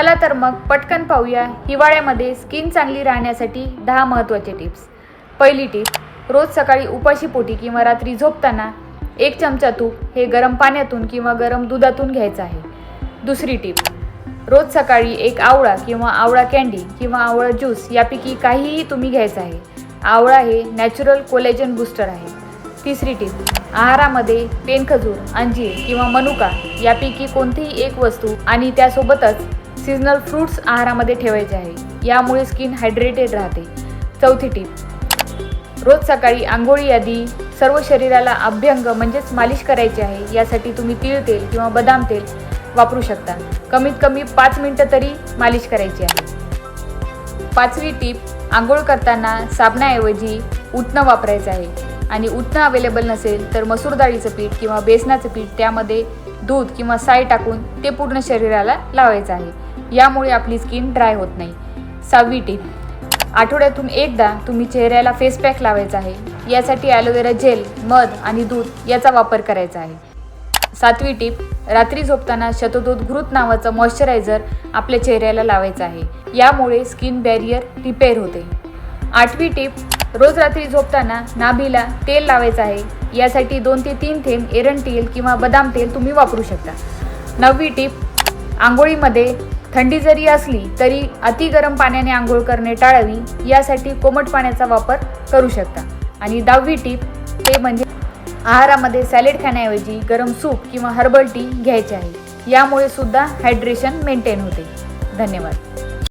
चला तर मग पटकन पाहूया हिवाळ्यामध्ये स्किन चांगली राहण्यासाठी 10 महत्त्वाचे टिप्स। पहिली टिप, रोज सकाळी उपाशी पोटी किंवा रात्री झोपताना 1 चमचा तूप हे गरम पाण्यातून किंवा गरम दुधातून घ्यायचं आहे। दुसरी टिप, रोज सकाळी 1 आवळा किंवा आवळा कँडी किंवा आवळा ज्यूस यापैकी काहीही तुम्ही घ्यायचं आहे। आवळा हे नॅचरल कोलेजन बूस्टर आहे। तिसरी टिप, आहारामध्ये पेनखजूर, अंजीर किंवा मनुका यापैकी कोणतीही एक वस्तू आणि त्यासोबतच सीजनल फ्रूट्स आहारामध्ये ठेवायचे आहे। यामुळे स्किन हायड्रेटेड राहते। चौथी टिप, रोज सकाळी आंघोळीआधी सर्व शरीराला अभ्यंग म्हणजेच मालिश करायची आहे। यासाठी तुम्ही तीळ तेल किंवा बदाम तेल वापरू शकता। कमीत कमी 5 मिनिटं तरी मालिश करायची आहे। पाचवी टिप, आंघोळ करताना साबणाऐवजी उटणं वापरायचं आहे आणि उटणं अवेलेबल नसेल तर मसूर डाळीचं पीठ किंवा बेसनाचं पीठ त्यामध्ये दूध किंवा साय टाकून ते पूर्ण शरीराला लावायचं आहे। यामुळे आपली स्किन ड्राय होत नाही। सहावी टिप, आठवड्यातून एकदा तुम्ही चेहऱ्याला फेस पॅक लावायचा आहे। यासाठी ॲलोवेरा जेल, मध आणि दूध याचा वापर करायचा आहे। सातवी टिप, रात्री झोपताना शतदूत घृत नावाचं मॉइश्चरायझर आपल्या चेहऱ्याला लावायचं आहे। यामुळे स्किन बॅरियर रिपेअर होते। आठवी टिप, रोज रात्री झोपताना नाभीला तेल लावायचं आहे। यासाठी 2 ते 3 थेंब एरंड तेल किंवा बदाम तेल तुम्ही वापरू शकता। नववी टिप, आंघोळीमध्ये थंडी जरी असली तरी अति गरम पाण्याने आंघोळ करणे टाळावी। यासाठी कोमट पाण्याचा वापर करू शकता। आणि 10वी टिप, ते म्हणजे आहारामध्ये सॅलेड खाण्याऐवजी गरम सूप किंवा हर्बल टी घ्यायचे आहे। यामुळे सुद्धा हायड्रेशन मेंटेन होते। धन्यवाद।